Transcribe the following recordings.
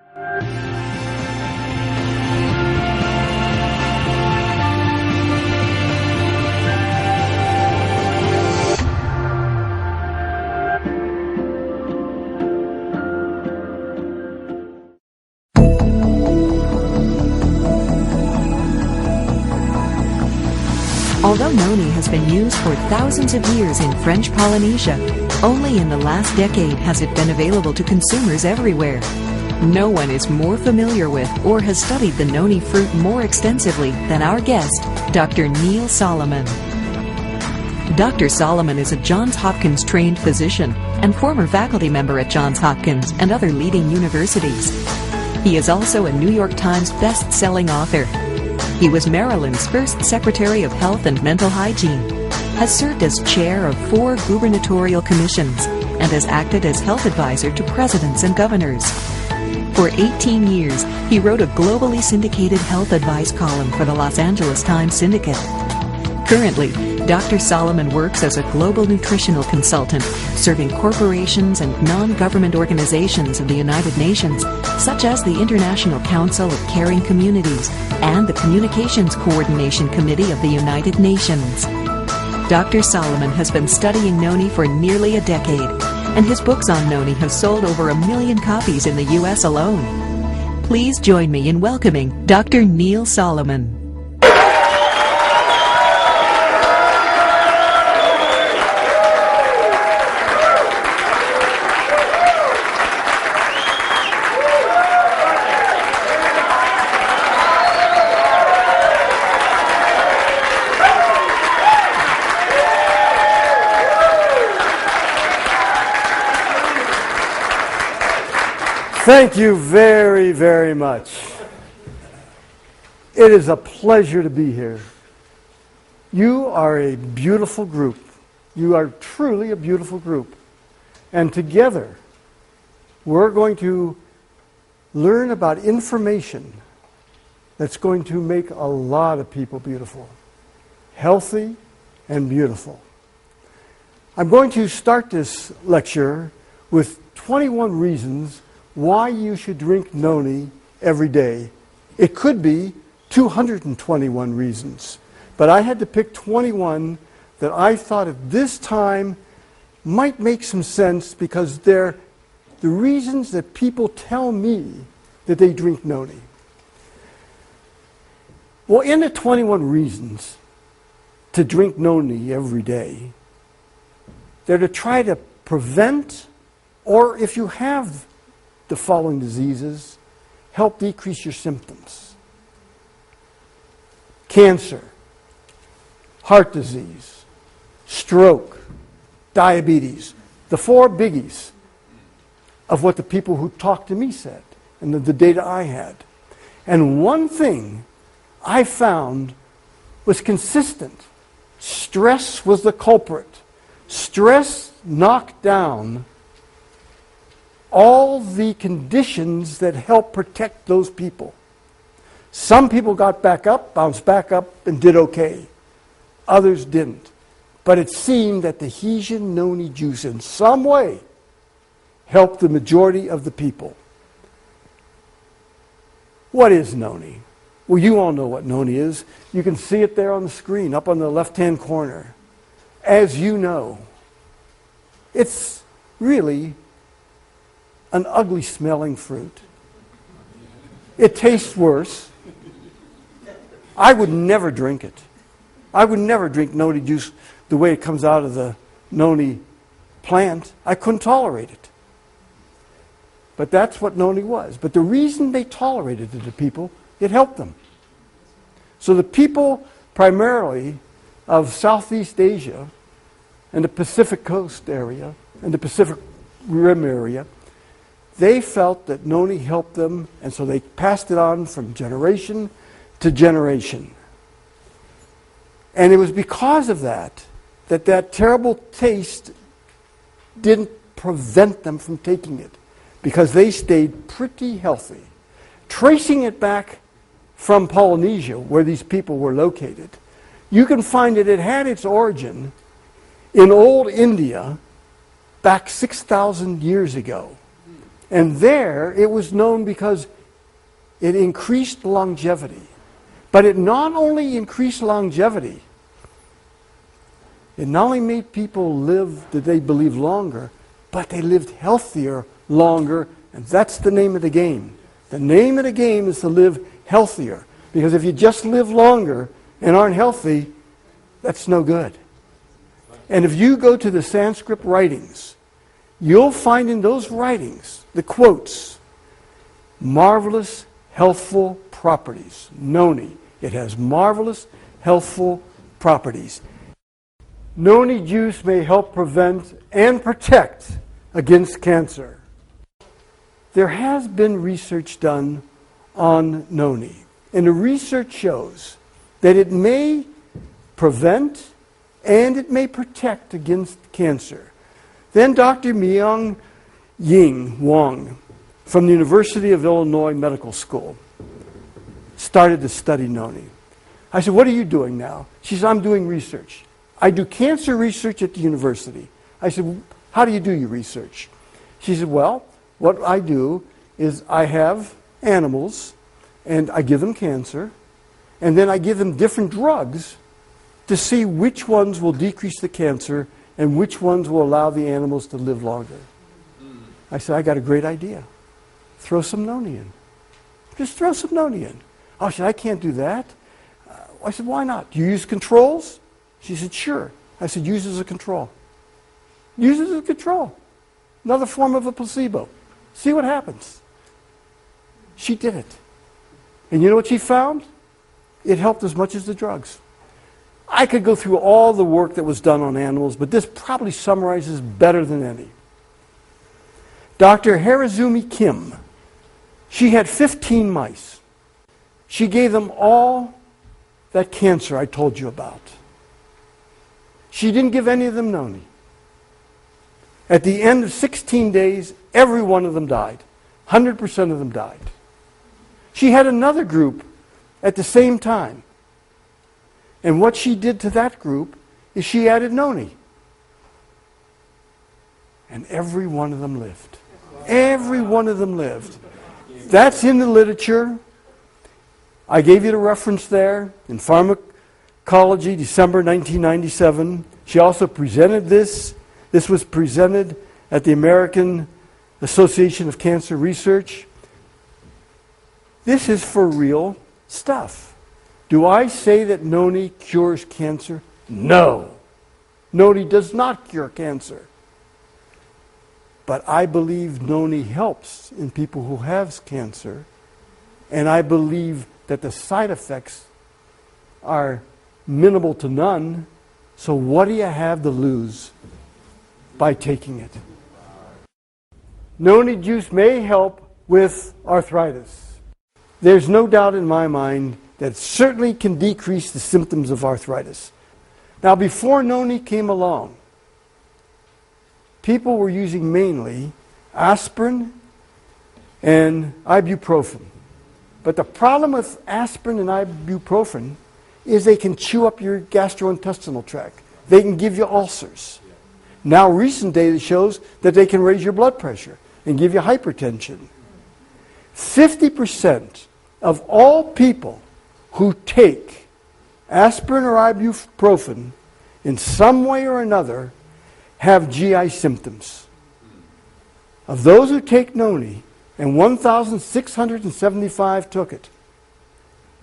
Although noni has been used for thousands of years in French Polynesia, only in the last decade has it been available to consumers everywhere. No one is more familiar with or has studied the noni fruit more extensively than our guest, Dr. Neil Solomon. Dr. Solomon is a Johns Hopkins-trained physician and former faculty member at Johns Hopkins and other leading universities. He is also a New York Times best-selling author. He was Maryland's first Secretary of Health and Mental Hygiene, has served as chair of 4 gubernatorial commissions, and has acted as health advisor to presidents and governors. For 18 years, he wrote a globally syndicated health advice column for the Los Angeles Times Syndicate. Currently, Dr. Solomon works as a global nutritional consultant, serving corporations and non-government organizations of the United Nations, such as the International Council of Caring Communities and the Communications Coordination Committee of the United Nations. Dr. Solomon has been studying noni for nearly a decade, and his books on noni have sold over 1 million copies in the U.S. alone. Please join me in welcoming Dr. Neil Solomon. Thank you very, very much. It is a pleasure to be here. You are a beautiful group. You are truly a beautiful group. And together, we're going to learn about information that's going to make a lot of people beautiful, healthy, and beautiful. I'm going to start this lecture with 21 reasons why you should drink noni every day. It could be 221 reasons, but I had to pick 21 that I thought at this time might make some sense because they're the reasons that people tell me that they drink noni. Well, in the 21 reasons to drink noni every day, they're to try to prevent, or if you have the following diseases, help decrease your symptoms: cancer, heart disease, stroke, diabetes. The 4 biggies of what the people who talked to me said and the data I had. And one thing I found was consistent. Stress was the culprit. Stress knocked down all the conditions that help protect those people. Some people got back up, bounced back up, and did okay. Others didn't. But it seemed that the Hesian noni juice in some way helped the majority of the people. What is noni? Well, you all know what noni is. You can see it there on the screen, up on the left-hand corner. As you know, it's really an ugly smelling fruit. It tastes worse. I would never drink it. I would never drink noni juice the way it comes out of the noni plant. I couldn't tolerate it. But that's what noni was. But the reason they tolerated it to people, it helped them. So the people primarily of Southeast Asia and the Pacific Coast area and the Pacific Rim area, they felt that noni helped them, and so they passed it on from generation to generation. And it was because of that that terrible taste didn't prevent them from taking it, because they stayed pretty healthy. Tracing it back from Polynesia, where these people were located, you can find that it had its origin in old India back 6,000 years ago. And there it was known because it increased longevity. But it not only increased longevity, it not only made people live, that they believe, longer, but they lived healthier longer, and that's the name of the game. The name of the game is to live healthier, because if you just live longer and aren't healthy, that's no good. And if you go to the Sanskrit writings, you'll find in those writings, the quotes, marvelous, healthful properties. Noni. It has marvelous, healthful properties. Noni juice may help prevent and protect against cancer. There has been research done on noni, and the research shows that it may prevent and it may protect against cancer. Then Dr. Myung-Ying Wong from the University of Illinois Medical School started to study noni. I said, "What are you doing now?" She said, "I'm doing research. I do cancer research at the university." I said, "How do you do your research?" She said, "Well, what I do is I have animals and I give them cancer, and then I give them different drugs to see which ones will decrease the cancer and which ones will allow the animals to live longer." I said, "I got a great idea. Throw some noni in. Just throw some noni in." Oh, she said, "I can't do that." I said, "Why not? Do you use controls?" She said, "Sure." I said, "Use it as a control. Use it as a control. Another form of a placebo. See what happens." She did it. And you know what she found? It helped as much as the drugs. I could go through all the work that was done on animals, but this probably summarizes better than any. Dr. Harazumi Kim, she had 15 mice. She gave them all that cancer I told you about. She didn't give any of them noni. At the end of 16 days, every one of them died. 100% of them died. She had another group at the same time. And what she did to that group is she added noni. And every one of them lived. Every one of them lived. That's in the literature. I gave you the reference there in Pharmacology, December 1997. She also presented this. This was presented at the American Association of Cancer Research. This is for real stuff. Do I say that noni cures cancer? No. Noni does not cure cancer. But I believe noni helps in people who have cancer, and I believe that the side effects are minimal to none. So what do you have to lose by taking it? Noni juice may help with arthritis. There's no doubt in my mind that it certainly can decrease the symptoms of arthritis. Now, before noni came along, people were using mainly aspirin and ibuprofen. But the problem with aspirin and ibuprofen is they can chew up your gastrointestinal tract. They can give you ulcers. Now recent data shows that they can raise your blood pressure and give you hypertension. 50% of all people who take aspirin or ibuprofen in some way or another have GI symptoms. Of those who take noni, and 1,675 took it,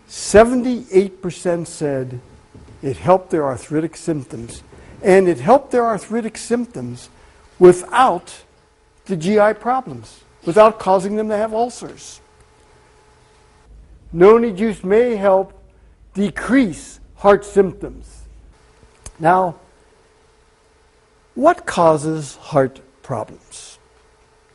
78% said it helped their arthritic symptoms. And it helped their arthritic symptoms without the GI problems, without causing them to have ulcers. Noni juice may help decrease heart symptoms. Now, what causes heart problems?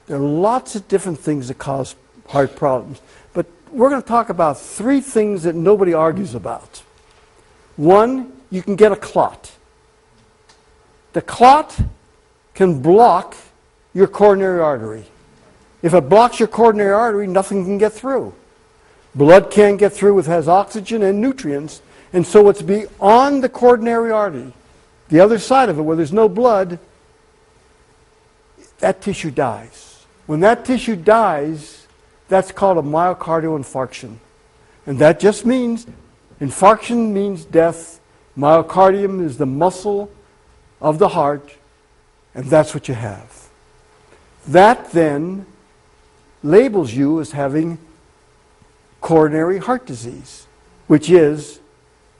There are lots of different things that cause heart problems, but we're going to talk about three things that nobody argues about. One, you can get a clot. The clot can block your coronary artery. If it blocks your coronary artery, nothing can get through. Blood can't get through. It has oxygen and nutrients, and so it's beyond the coronary artery. The other side of it, where there's no blood, that tissue dies. When that tissue dies, that's called a myocardial infarction. And that just means, infarction means death. Myocardium is the muscle of the heart, and that's what you have. That then labels you as having coronary heart disease, which is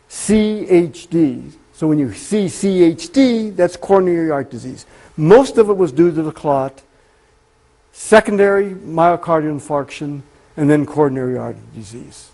CHD. So when you see CHD, that's coronary heart disease. Most of it was due to the clot, secondary myocardial infarction, and then coronary artery disease.